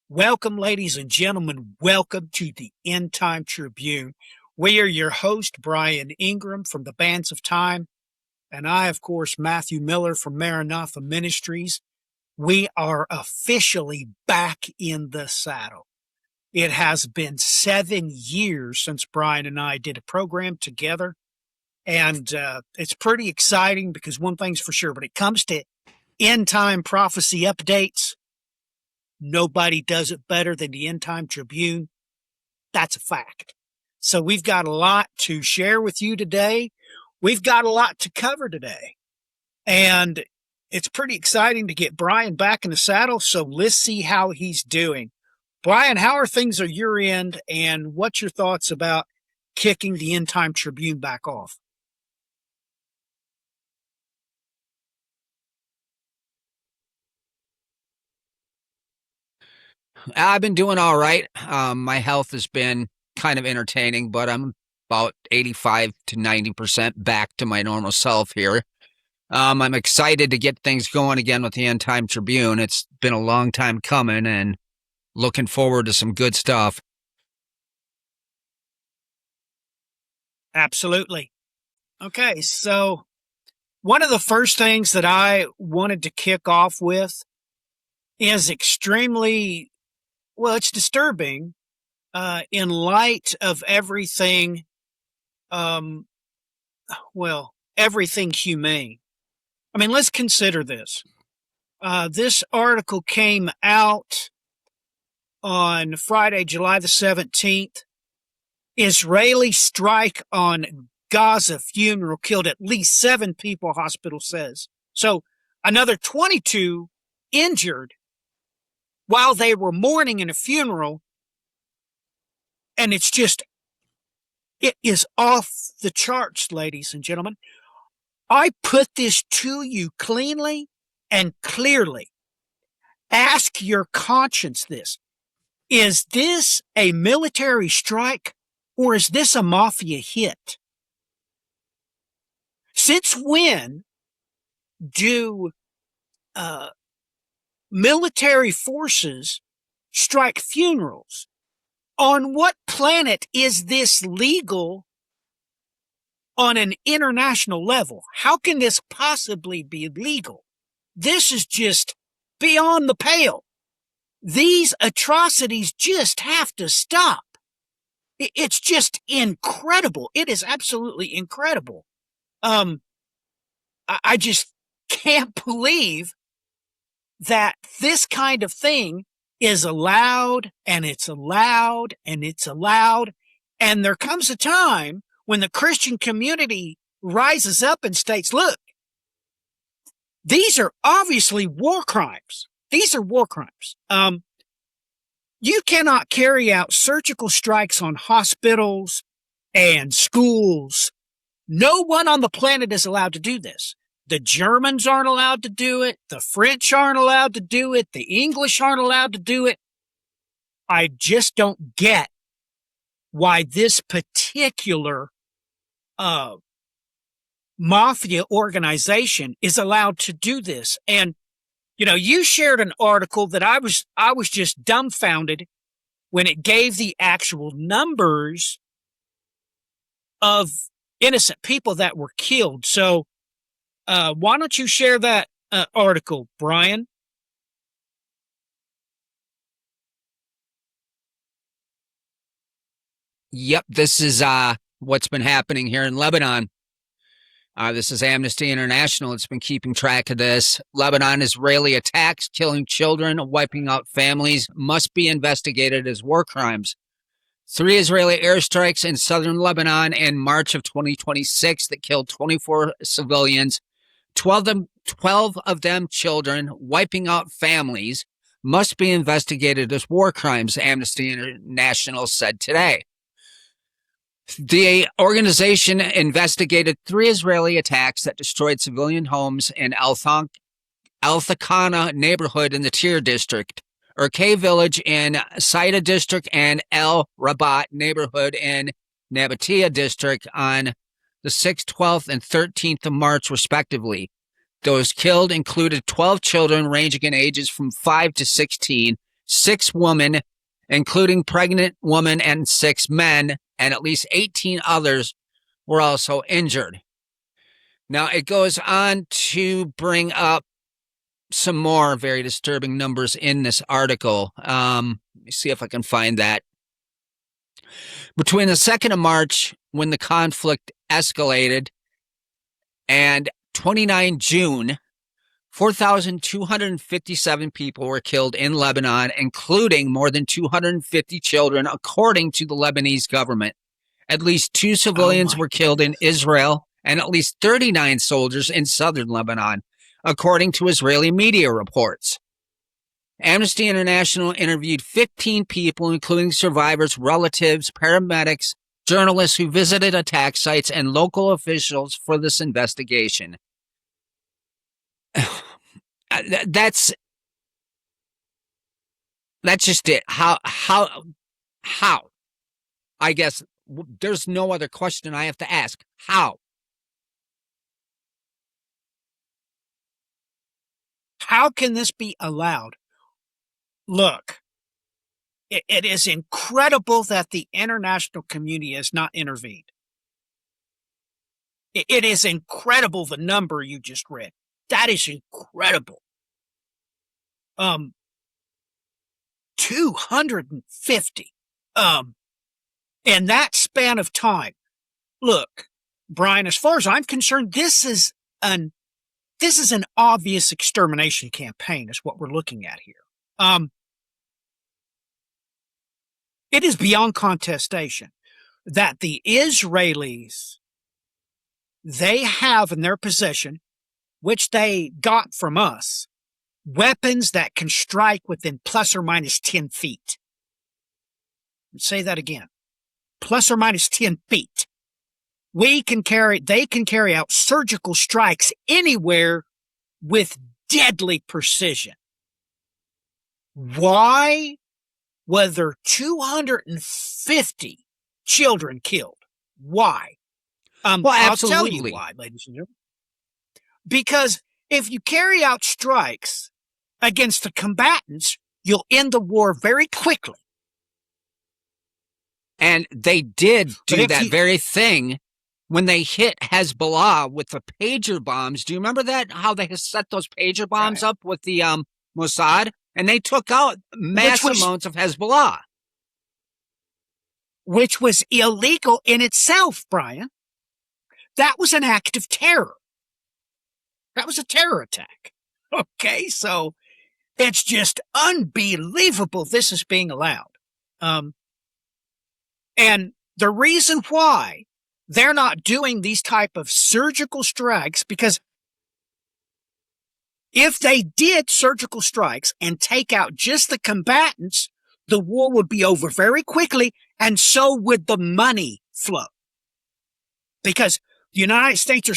Welcome, ladies and gentlemen. Welcome to the Time Tribune. We are your host, Brian Ingram from the Bands of Time, and I, of course, Matthew Miller from Maranatha Ministries. We are officially back in the saddle. It has been 7 years since Brian and I did a program together, and it's pretty exciting because one thing's for sure, when it comes to end-time prophecy updates, nobody does it better than the Time Tribune. That's a fact. So we've got a lot to share with you today. We've got a lot to cover today. And it's pretty exciting to get Brian back in the saddle, so let's see how he's doing. Brian, how are things on your end, and what's your thoughts about kicking the Time Tribune back off? I've been doing all right. My health has been kind of entertaining, but I'm about 85 to 90% back to my normal self here. I'm excited to get things going again with the End Time Tribune. It's been a long time coming and looking forward to some good stuff. Absolutely. Okay, so one of the first things that I wanted to kick off with is extremely, well, it's disturbing in light of everything, everything humane. I mean, let's consider this. This article came out on Friday, July the 17th. Israeli strike on Gaza funeral killed at least 7 people, hospital says. So another 22 injured while they were mourning in a funeral. And it is off the charts, ladies and gentlemen. I put this to you cleanly and clearly. Ask your conscience this. Is this a military strike, or is this a mafia hit? Since when do military forces strike funerals? On what planet is this legal on an international level? How can this possibly be legal? This is just beyond the pale. These atrocities just have to stop. It's just incredible. It is absolutely incredible. I just can't believe that this kind of thing is allowed, and it's allowed, and it's allowed. And there comes a time when the Christian community rises up and states, look, these are obviously war crimes. These are war crimes. You cannot carry out surgical strikes on hospitals and schools. No one on the planet is allowed to do this. The Germans aren't allowed to do it. The French aren't allowed to do it. The English aren't allowed to do it. I just don't get why this particular mafia organization is allowed to do this. And, you know, you shared an article that I was just dumbfounded when it gave the actual numbers of innocent people that were killed. So, why don't you share that article, Brian? Yep, this is what's been happening here in Lebanon. This is Amnesty International. It's been keeping track of this. Lebanon Israeli attacks, killing children, wiping out families, must be investigated as war crimes. 3 Israeli airstrikes in southern Lebanon in March of 2026 that killed 24 civilians, 12 of them children, wiping out families, must be investigated as war crimes, Amnesty International said today. The organization investigated 3 Israeli attacks that destroyed civilian homes in Al Thakana neighborhood in the Tyre district, Urkay village in Saida district, and El Rabat neighborhood in Nabatea district on the 6th, 12th, and 13th of March, respectively. Those killed included 12 children ranging in ages from 5 to 16, 6 women, including pregnant women and 6 men, and at least 18 others were also injured. Now, it goes on to bring up some more very disturbing numbers in this article. Let me see if I can find that. Between the 2nd of March, when the conflict escalated, and 29 June, 4,257 people were killed in Lebanon, including more than 250 children, according to the Lebanese government. At least 2 civilians were killed in Israel, and at least 39 soldiers in southern Lebanon, according to Israeli media reports. Amnesty International interviewed 15 people, including survivors, relatives, paramedics, journalists who visited attack sites, and local officials for this investigation. That's just it. How? I guess there's no other question I have to ask. How? How can this be allowed? Look, it is incredible that the international community has not intervened. It is incredible, the number you just read. That is incredible. 250. In that span of time. Look, Brian, as far as I'm concerned, this is an obvious extermination campaign is what we're looking at here. It is beyond contestation that the Israelis, they have in their possession, which they got from us, weapons that can strike within plus or minus 10 feet. Let's say that again. Plus or minus 10 feet. They can carry out surgical strikes anywhere with deadly precision. Why were there 250 children killed? Why? Well, I'll absolutely. tell you why, ladies and gentlemen. Because if you carry out strikes against the combatants, you'll end the war very quickly. And they did do that very thing when they hit Hezbollah with the pager bombs. Do you remember that? How they set those pager bombs up with the Mossad? And they took out mass amounts of Hezbollah. Which was illegal in itself, Brian. That was an act of terror. That was a terror attack. Okay, so it's just unbelievable this is being allowed. And the reason why they're not doing these type of surgical strikes, because if they did surgical strikes and take out just the combatants, the war would be over very quickly, and so would the money flow. Because the United States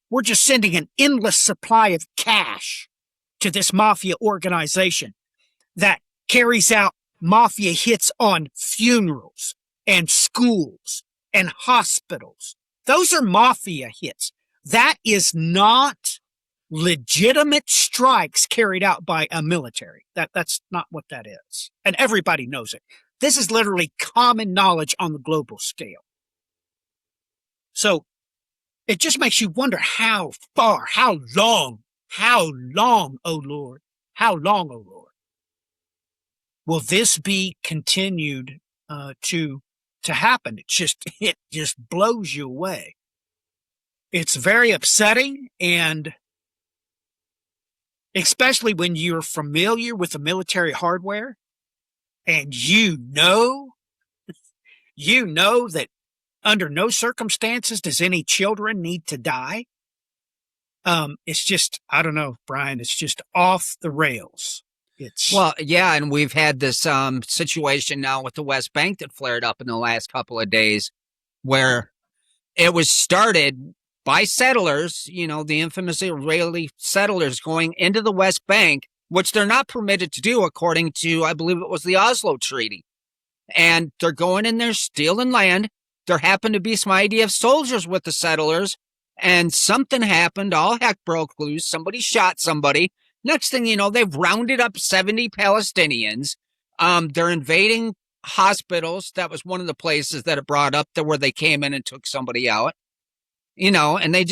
we're just sending an endless supply of cash to this mafia organization that carries out mafia hits on funerals and schools and hospitals. Those are mafia hits. That is not legitimate strikes carried out by a military. That's not what that is. And everybody knows it. This is literally common knowledge on the global scale. So it just makes you wonder how far, how long, oh Lord, how long, oh Lord, will this be continued to happen? It just blows you away. It's very upsetting, and especially when you're familiar with the military hardware, and you know that under no circumstances does any children need to die. It's just, I don't know, Brian, it's just off the rails. Well, yeah, and we've had this situation now with the West Bank that flared up in the last couple of days, where it was started by settlers, the infamous Israeli settlers going into the West Bank, which they're not permitted to do according to, I believe it was the Oslo Treaty. And they're going in there stealing land. There happened to be some IDF soldiers with the settlers, and something happened. All heck broke loose. Somebody shot somebody. Next thing you know, they've rounded up 70 Palestinians. They're invading hospitals. That was one of the places that it brought up, where they came in and took somebody out, and they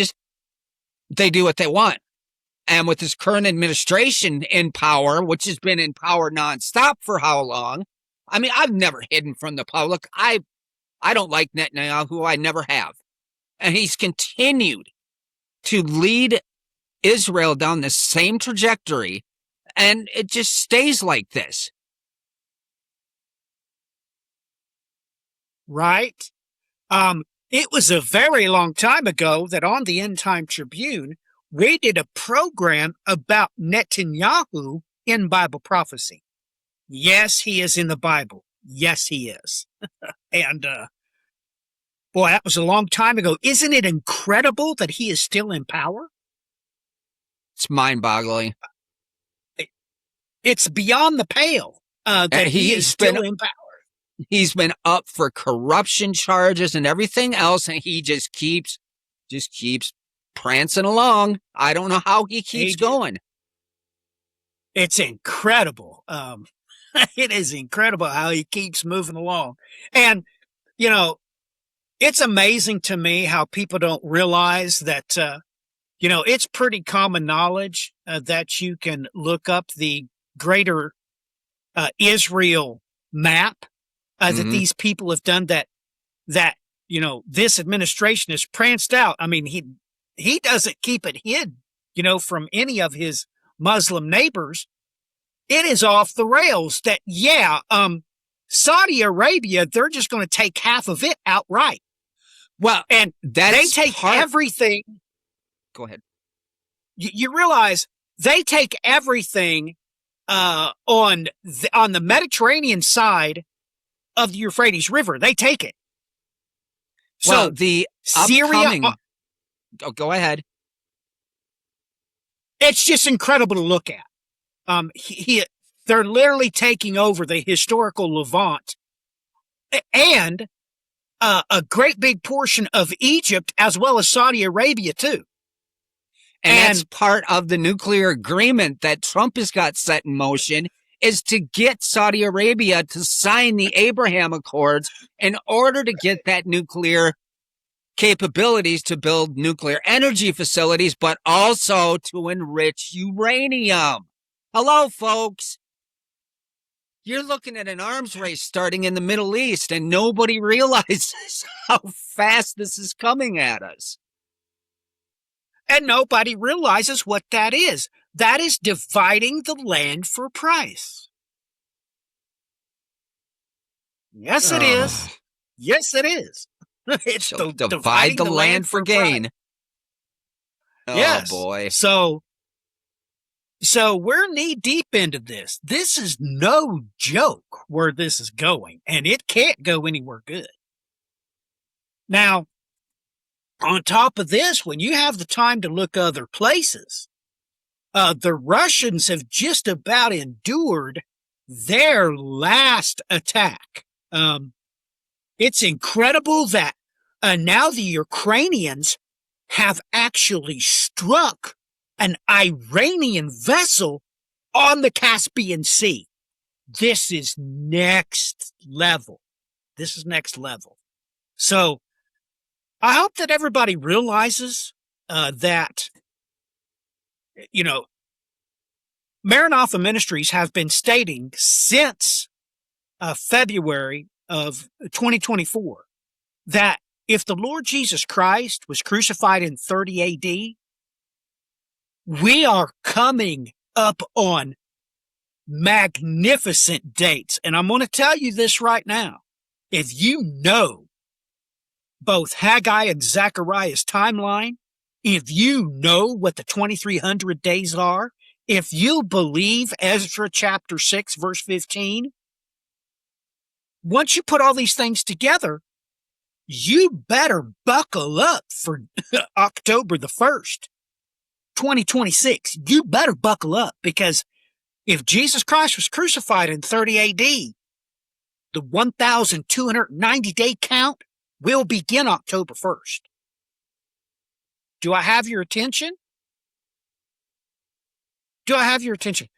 do what they want. And with this current administration in power, which has been in power nonstop for how long? I mean, I've never hidden from the public. I don't like Netanyahu. I never have. And he's continued to lead Israel down the same trajectory, and it just stays like this. Right? It was a very long time ago that on the End Time Tribune, we did a program about Netanyahu in Bible prophecy. Yes, he is in the Bible. Yes, he is. And, boy, that was a long time ago. Isn't it incredible that he is still in power? It's mind-boggling. It's beyond the pale that he is still in power. He's been up for corruption charges and everything else, and he just keeps prancing along. I don't know how he keeps going. It's incredible. It is incredible how he keeps moving along. And, it's amazing to me how people don't realize that, it's pretty common knowledge that you can look up the greater Israel map that these people have done, that this administration has pranced out. I mean, he doesn't keep it hid, from any of his Muslim neighbors. It is off the rails that, Saudi Arabia, they're just going to take half of it outright. Well, and they take everything. Go ahead. You realize they take everything on the Mediterranean side of the Euphrates River. They take it. Well, so the Syria. Go ahead. It's just incredible to look at. They're literally taking over the historical Levant and a great big portion of Egypt, as well as Saudi Arabia too. And that's part of the nuclear agreement that Trump has got set in motion, is to get Saudi Arabia to sign the Abraham Accords in order to get that nuclear capabilities to build nuclear energy facilities, but also to enrich uranium. Hello, folks. You're looking at an arms race starting in the Middle East, and nobody realizes how fast this is coming at us. And nobody realizes what that is. That is dividing the land for price. Yes, it is. Yes, it is. It's divide the land for gain. Yes. Oh, boy. So we're knee deep into this. This is no joke where this is going, and it can't go anywhere good. Now, on top of this, when you have the time to look other places, the Russians have just about endured their last attack. It's incredible that now the Ukrainians have actually struck an Iranian vessel on the Caspian Sea. This is next level. This is next level. So I hope that everybody realizes that, Maranatha Ministries have been stating since February of 2024 that if the Lord Jesus Christ was crucified in 30 AD, we are coming up on magnificent dates. And I'm going to tell you this right now. If you know both Haggai and Zechariah's timeline, if you know what the 2300 days are, if you believe Ezra chapter 6, verse 15, once you put all these things together, you better buckle up for October the 1st, 2026. You better buckle up, because if Jesus Christ was crucified in 30 AD, the 1,290-day count will begin October 1st. Do I have your attention? Do I have your attention?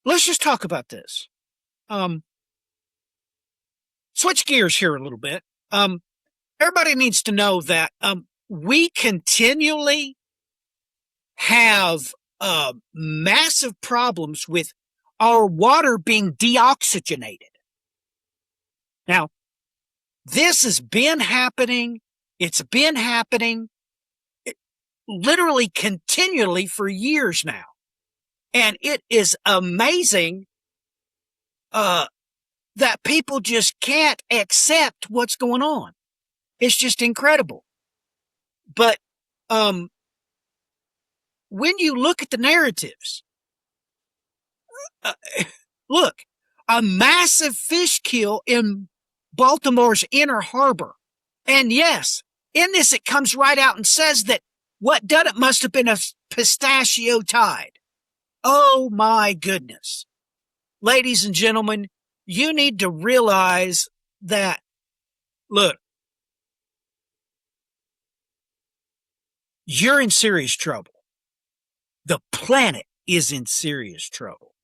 Let's just talk about this. Switch gears here a little bit. Everybody needs to know that we continually have massive problems with our water being deoxygenated. Now, this has been happening. It's been happening literally continually for years now. And it is amazing that people just can't accept what's going on. It's just incredible. But when you look at the narratives, look, a massive fish kill in Baltimore's Inner Harbor. And yes, in this it comes right out and says that what done it must have been a pistachio tide. Oh my goodness. Ladies and gentlemen, you need to realize that, look, you're in serious trouble. The planet is in serious trouble.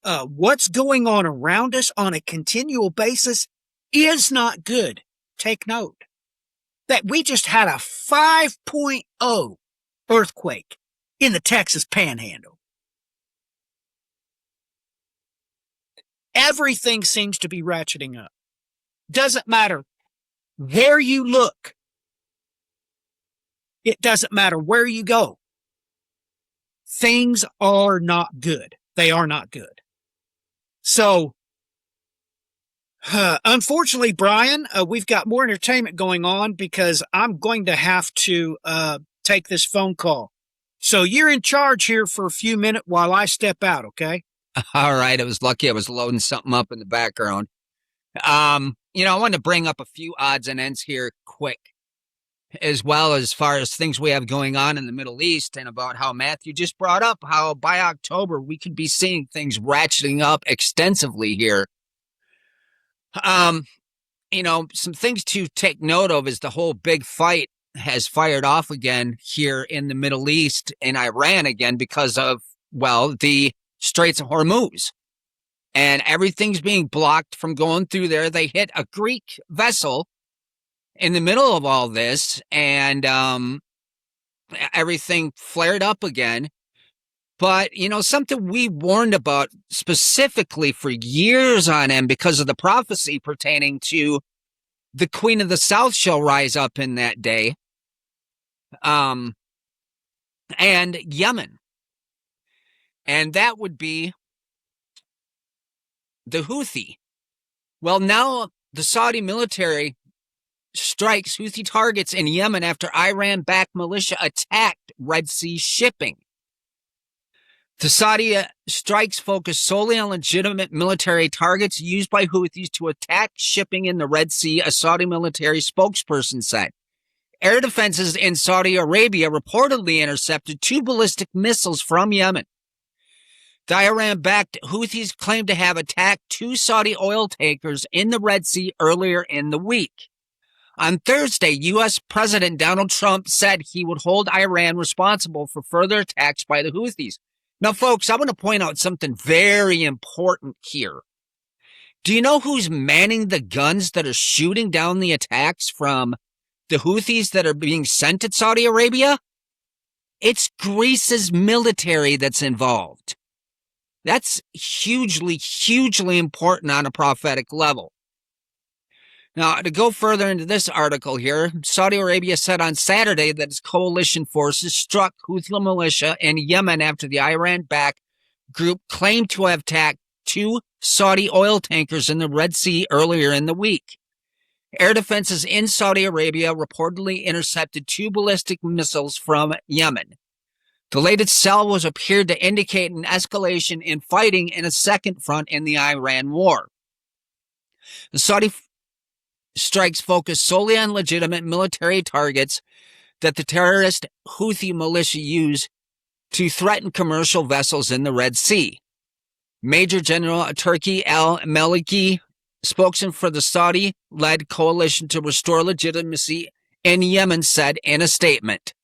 What's going on around us on a continual basis is not good. Take note that we just had a 5.0 earthquake in the Texas Panhandle. Everything seems to be ratcheting up. Doesn't matter where you look. It doesn't matter where you go. Things are not good. They are not good. So, unfortunately, Brian, we've got more entertainment going on because I'm going to have to take this phone call. So you're in charge here for a few minutes while I step out, okay? All right. I was lucky I was loading something up in the background. I wanted to bring up a few odds and ends here quick, as well as far as things we have going on in the Middle East, and about how Matthew just brought up how by October we could be seeing things ratcheting up extensively here. Some things to take note of is the whole big fight has fired off again here in the Middle East, in Iran again, because of, the Straits of Hormuz. And everything's being blocked from going through there. They hit a Greek vessel in the middle of all this, and everything flared up again. But, something we warned about specifically for years on end because of the prophecy pertaining to the Queen of the South shall rise up in that day, and Yemen. And that would be the Houthi. Well, now the Saudi military strikes Houthi targets in Yemen after Iran-backed militia attacked Red Sea shipping. The Saudi strikes focus solely on legitimate military targets used by Houthis to attack shipping in the Red Sea, a Saudi military spokesperson said. Air defenses in Saudi Arabia reportedly intercepted 2 ballistic missiles from Yemen. The Iran-backed Houthis claimed to have attacked 2 Saudi oil tankers in the Red Sea earlier in the week. On Thursday, U.S. President Donald Trump said he would hold Iran responsible for further attacks by the Houthis. Now, folks, I want to point out something very important here. Do you know who's manning the guns that are shooting down the attacks from the Houthis that are being sent at Saudi Arabia? It's Greece's military that's involved. That's hugely, hugely important on a prophetic level. Now, to go further into this article here, Saudi Arabia said on Saturday that its coalition forces struck Houthi militia in Yemen after the Iran-backed group claimed to have attacked 2 Saudi oil tankers in the Red Sea earlier in the week. Air defenses in Saudi Arabia reportedly intercepted 2 ballistic missiles from Yemen. The latest salvos appeared to indicate an escalation in fighting in a second front in the Iran war. The Saudi strikes focus solely on legitimate military targets that the terrorist Houthi militia use to threaten commercial vessels in the Red Sea. Major General Turki al-Maliki, spokesman for the Saudi-led coalition to restore legitimacy in Yemen, said in a statement,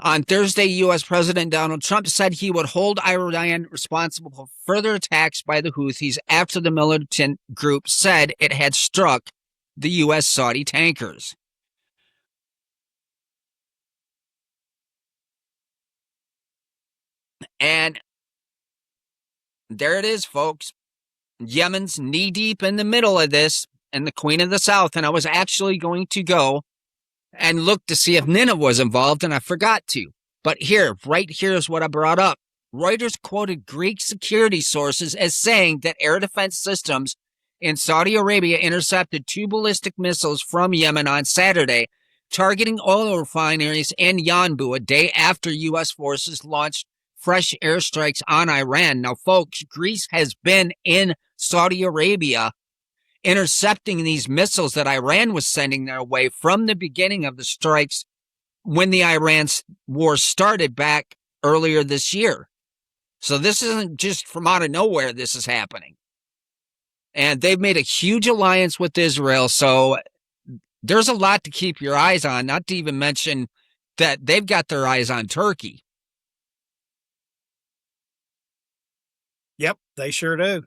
On Thursday, U.S. President Donald Trump said he would hold Iran responsible for further attacks by the Houthis after the militant group said it had struck the U.S. Saudi tankers. And there it is, folks. Yemen's knee-deep in the middle of this, and the Queen of the South. And I was actually going to go and look to see if Nineveh was involved, and I forgot to. But right here is what I brought up. Reuters quoted Greek security sources as saying that air defense systems in Saudi Arabia intercepted 2 ballistic missiles from Yemen on Saturday, targeting oil refineries in Yanbu a day after U.S. forces launched fresh airstrikes on Iran. Now, folks, Greece has been in Saudi Arabia intercepting these missiles that Iran was sending their way from the beginning of the strikes when the Iran war started back earlier this year. So this isn't just from out of nowhere this is happening. And they've made a huge alliance with Israel, so there's a lot to keep your eyes on, not to even mention that they've got their eyes on Turkey. Yep, they sure do.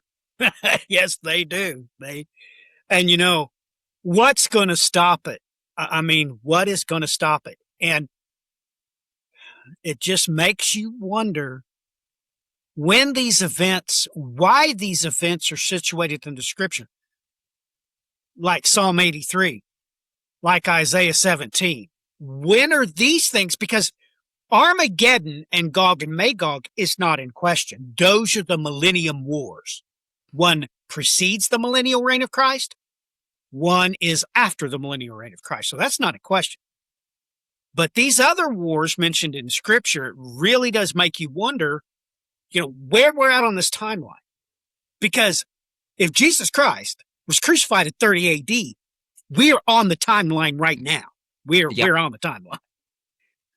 Yes, they do. And you know, what's going to stop it? I mean, what is going to stop it? And it just makes you wonder when these events, why these events are situated in the scripture, like Psalm 83, like Isaiah 17. When are these things? Because Armageddon and Gog and Magog is not in question. Those are the millennium wars. One precedes the millennial reign of Christ. One is after the millennial reign of Christ. So that's not a question. But these other wars mentioned in Scripture really does make you wonder, where we're at on this timeline. Because if Jesus Christ was crucified at 30 AD, we are on the timeline right now. We're on the timeline.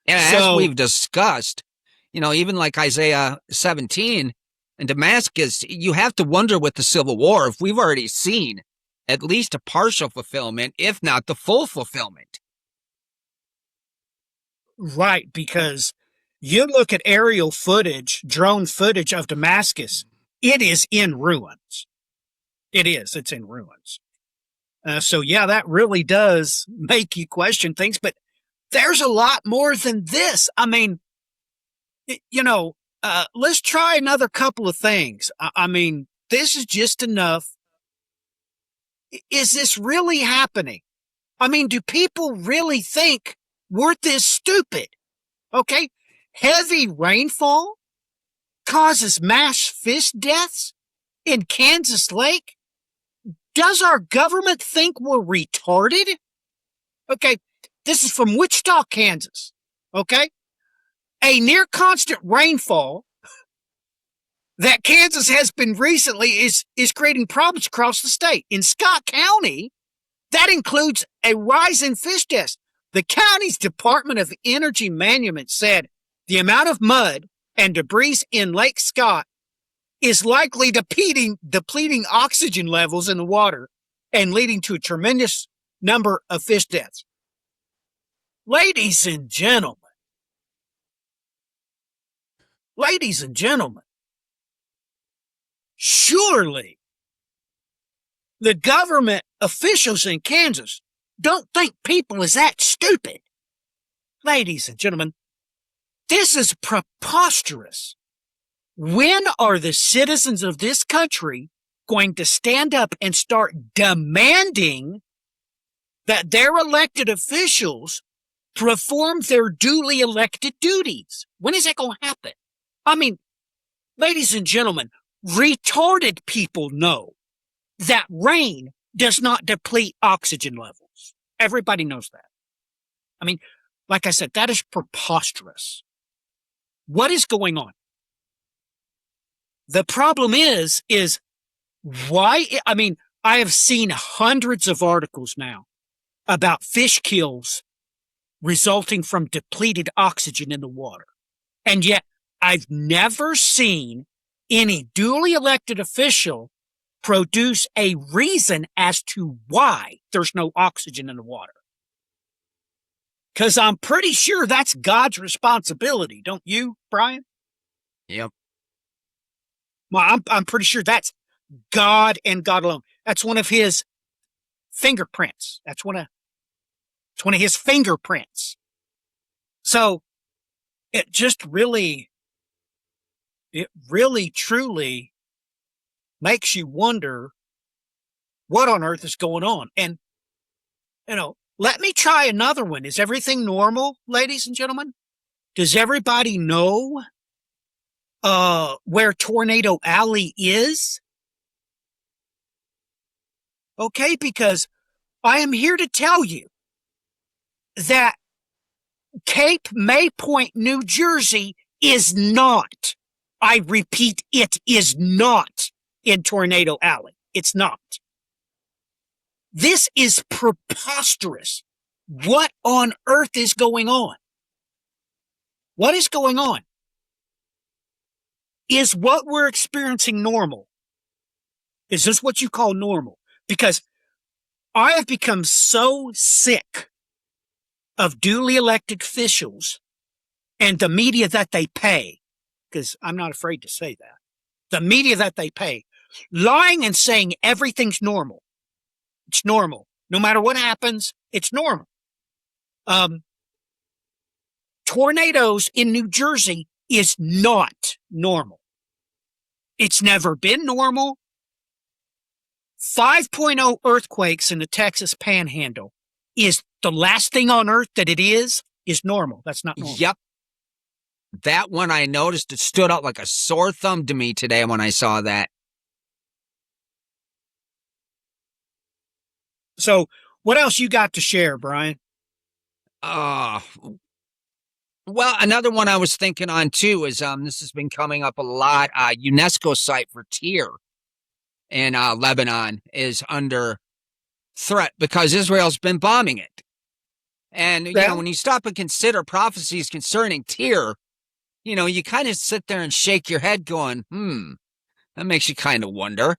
And as we've discussed, even like Isaiah 17 and Damascus, you have to wonder with the Civil War if we've already seen at least a partial fulfillment, if not the full fulfillment. Right, because you look at aerial footage, drone footage of Damascus, it is in ruins. It's in ruins. So that really does make you question things, but there's a lot more than this. I mean, let's try another couple of things. I mean, this is just enough. Is this really happening? I mean, do people really think we're this stupid? Okay. Heavy rainfall causes mass fish deaths in Kansas Lake. Does our government think we're retarded? Okay. This is from Wichita, Kansas. Okay. A near constant rainfall that Kansas has been recently is creating problems across the state. In Scott County, that includes a rise in fish deaths. The county's Department of Energy Management said the amount of mud and debris in Lake Scott is likely depleting oxygen levels in the water and leading to a tremendous number of fish deaths. Ladies and gentlemen, surely the government officials in Kansas don't think people is that stupid. Ladies and gentlemen, this is preposterous. When are the citizens of this country going to stand up and start demanding that their elected officials perform their duly elected duties? When is that going to happen? I mean, ladies and gentlemen, retarded people know that rain does not deplete oxygen levels. Everybody knows that. I mean, like I said, that is preposterous. What is going on? The problem is why? I mean, I have seen hundreds of articles now about fish kills resulting from depleted oxygen in the water. And yet I've never seen any duly elected official produce a reason as to why there's no oxygen in the water. Because I'm pretty sure that's God's responsibility, don't you, Brian? Yep. Well, I'm pretty sure that's God and God alone. That's one of his fingerprints. It's one of his fingerprints. So it really truly makes you wonder what on earth is going on. And, let me try another one. Is everything normal, ladies and gentlemen? Does everybody know where Tornado Alley is? Okay, because I am here to tell you that Cape May Point, New Jersey is not, I repeat, it is not in Tornado Alley. It's not. This is preposterous. What on earth is going on? What is going on? Is what we're experiencing normal? Is this what you call normal? Because I have become so sick of duly elected officials and the media that they pay, because I'm not afraid to say that, the media that they pay, lying and saying everything's normal. It's normal. No matter what happens, it's normal. Tornadoes in New Jersey is not normal. It's never been normal. 5.0 earthquakes in the Texas Panhandle is the last thing on earth that it is normal. That's not normal. Yep. That one I noticed, it stood out like a sore thumb to me today when I saw that. So what else you got to share, Brian? Well, another one I was thinking on too is this has been coming up a lot. UNESCO site for Tyre in Lebanon is under threat because Israel's been bombing it. And, when you stop and consider prophecies concerning Tyre, you kind of sit there and shake your head going, that makes you kind of wonder.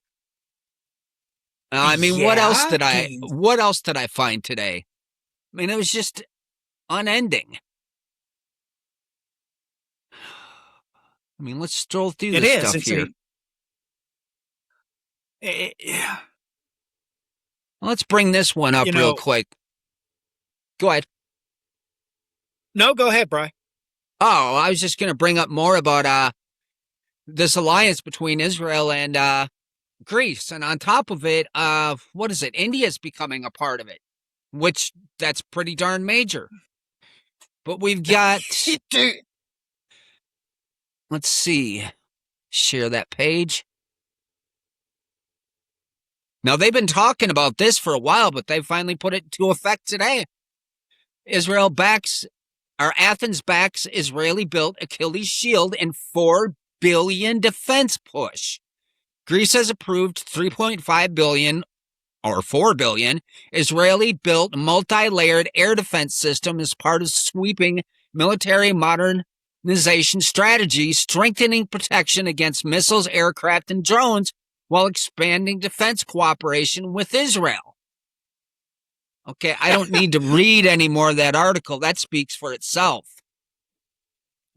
What else did I find today? It was just unending. Let's stroll through this stuff here. Let's bring this one up real quick. Go ahead. No, go ahead, Brian. Oh, I was just going to bring up more about this alliance between Israel and Greece. And on top of it, what is it? India's becoming a part of it, which that's pretty darn major. But we've got... Let's see. Share that page. Now, they've been talking about this for a while, but they finally put it into effect today. Athens backs Israeli-built Achilles shield in $4 billion defense push. Greece has approved $3.5 billion, or $4 billion, Israeli-built multi-layered air defense system as part of sweeping military modernization strategy, strengthening protection against missiles, aircraft, and drones, while expanding defense cooperation with Israel. Okay, I don't need to read any more of that article. That speaks for itself.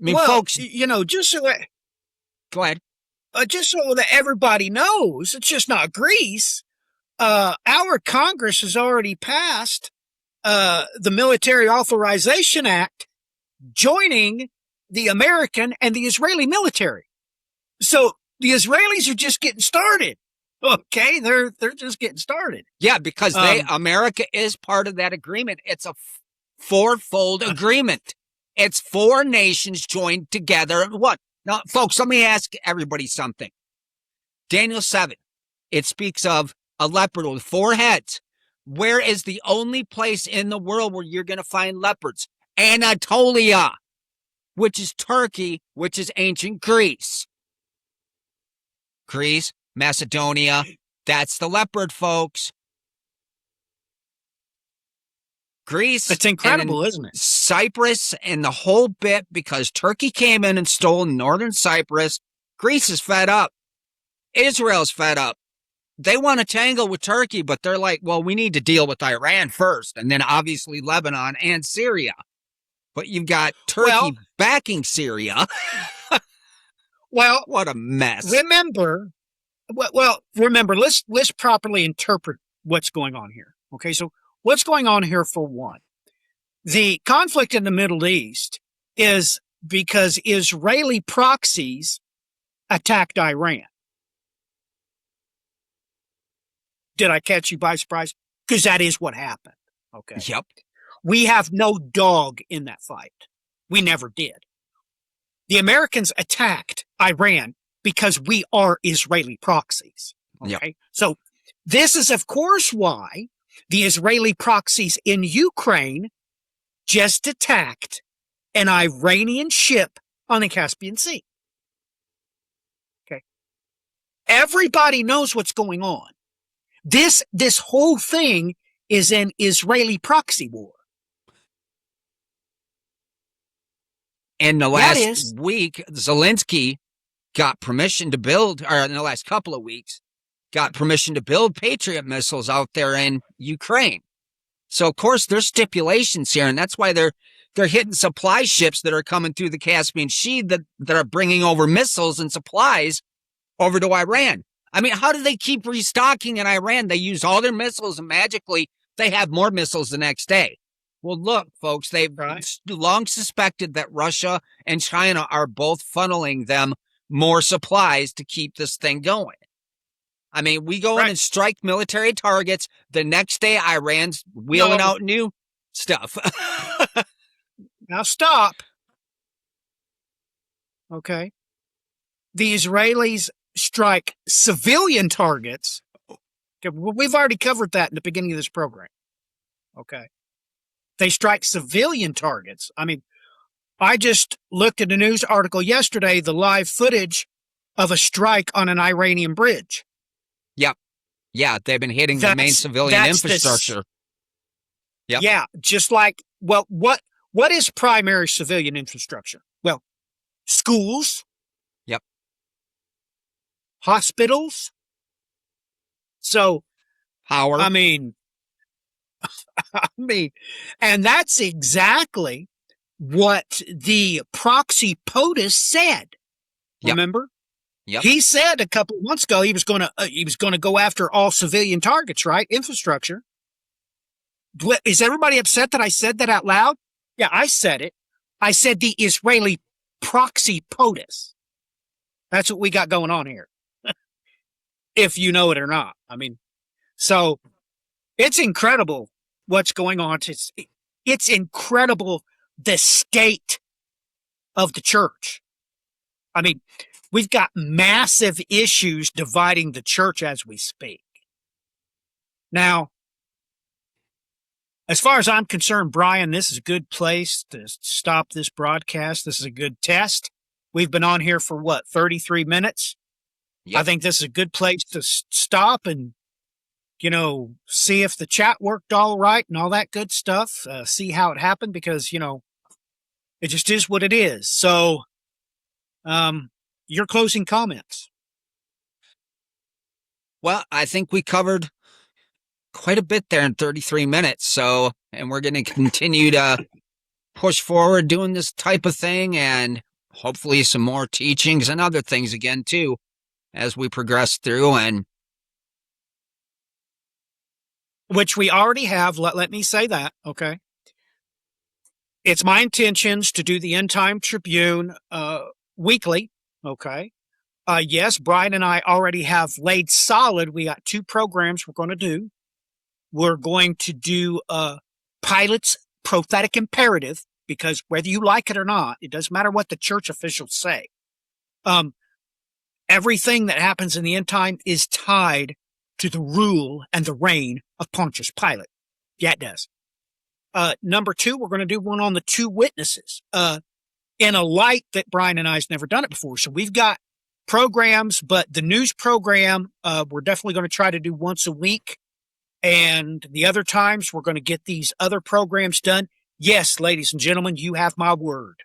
Folks... just so that... Go ahead. Just so that everybody knows, it's just not Greece. Our Congress has already passed the Military Authorization Act, joining the American and the Israeli military. So the Israelis are just getting started. Okay, they're just getting started. Yeah, because America is part of that agreement. It's a fourfold agreement. It's four nations joined together. What? Now, folks, let me ask everybody something. Daniel 7, it speaks of a leopard with 4 heads. Where is the only place in the world where you're going to find leopards? Anatolia, which is Turkey, which is ancient Greece. Greece, Macedonia, that's the leopard, folks. Greece. It's incredible, isn't it? Cyprus and the whole bit, because Turkey came in and stole northern Cyprus. Greece is fed up. Israel's fed up. They want to tangle with Turkey, but they're like, well, we need to deal with Iran first, and then obviously Lebanon and Syria. But you've got Turkey Well, backing Syria. well, What a mess. remember, remember, let's properly interpret what's going on here. Okay, so what's going on here for one? The conflict in the Middle East is because Israeli proxies attacked Iran. Did I catch you by surprise? Because that is what happened. Okay. Yep. We have no dog in that fight. We never did. The Americans attacked Iran because we are Israeli proxies. Okay. Yep. So this is, of course, why the Israeli proxies in Ukraine just attacked an Iranian ship on the Caspian Sea. Okay. Everybody knows what's going on. This whole thing is an Israeli proxy war. And the last week, Zelensky got permission to build, or in the last couple of weeks, got permission to build Patriot missiles out there in Ukraine. So, of course, there's stipulations here, and that's why they're hitting supply ships that are coming through the Caspian Sea that are bringing over missiles and supplies over to Iran. I mean, how do they keep restocking in Iran? They use all their missiles, and magically they have more missiles the next day. Well, look, folks, they've long suspected that Russia and China are both funneling them more supplies to keep this thing going. I mean, we go in and strike military targets. The next day, Iran's wheeling out new stuff. Now stop. Okay. The Israelis strike civilian targets. Okay, we've already covered that in the beginning of this program. Okay. They strike civilian targets. I mean, I just looked at a news article yesterday, the live footage of a strike on an Iranian bridge. Yep. Yeah, they've been hitting the main civilian infrastructure. Yep. Yeah, just like, well, what is primary civilian infrastructure? Well, schools. Yep. Hospitals. So, power. I mean, and that's exactly what the proxy POTUS said. Yep. Remember? Yep. He said a couple of months ago he was going to go after all civilian targets, right? Infrastructure. Is everybody upset that I said that out loud? Yeah, I said it. I said the Israeli proxy POTUS. That's what we got going on here. If you know it or not. I mean, so it's incredible what's going on. It's incredible the state of the church. I mean, we've got massive issues dividing the church as we speak. Now, as far as I'm concerned, Brian, this is a good place to stop this broadcast. This is a good test. We've been on here for 33 minutes? Yep. I think this is a good place to stop and, see if the chat worked all right and all that good stuff. See how it happened because, it just is what it is. So, your closing comments. Well, I think we covered quite a bit there in 33 minutes. So, and we're going to continue to push forward doing this type of thing and hopefully some more teachings and other things again, too, as we progress through. And which we already have. Let me say that. Okay. It's my intentions to do the End Time Tribune, weekly. Okay. Yes, Brian and I already have laid solid. We got 2 programs we're going to do. We're going to do Pilate's prophetic imperative, because whether you like it or not, it doesn't matter what the church officials say. Everything that happens in the end time is tied to the rule and the reign of Pontius Pilate. Yeah, it does. Number 2, we're going to do one on the 2 witnesses in a light that Brian and I's never done it before. So we've got programs, but the news program, we're definitely going to try to do once a week. And the other times we're going to get these other programs done. Yes, ladies and gentlemen, you have my word.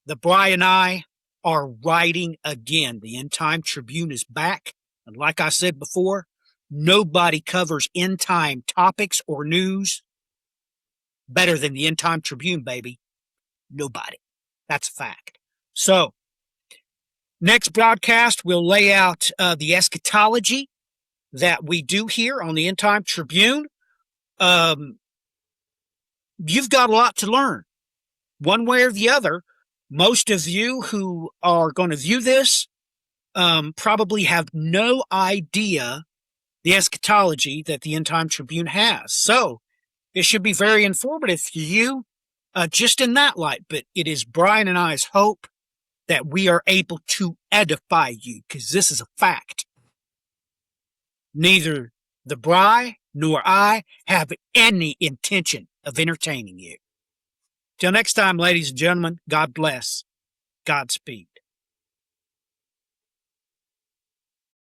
The Brian and I are writing again. The End Time Tribune is back. And like I said before, nobody covers end time topics or news better than the End Time Tribune, baby? Nobody. That's a fact. So, next broadcast, we'll lay out the eschatology that we do here on the End Time Tribune. You've got a lot to learn, one way or the other. Most of you who are going to view this probably have no idea the eschatology that the End Time Tribune has. So it should be very informative for you just in that light. But it is Brian and I's hope that we are able to edify you, because this is a fact. Neither the Bri nor I have any intention of entertaining you. Till next time, ladies and gentlemen, God bless. Godspeed.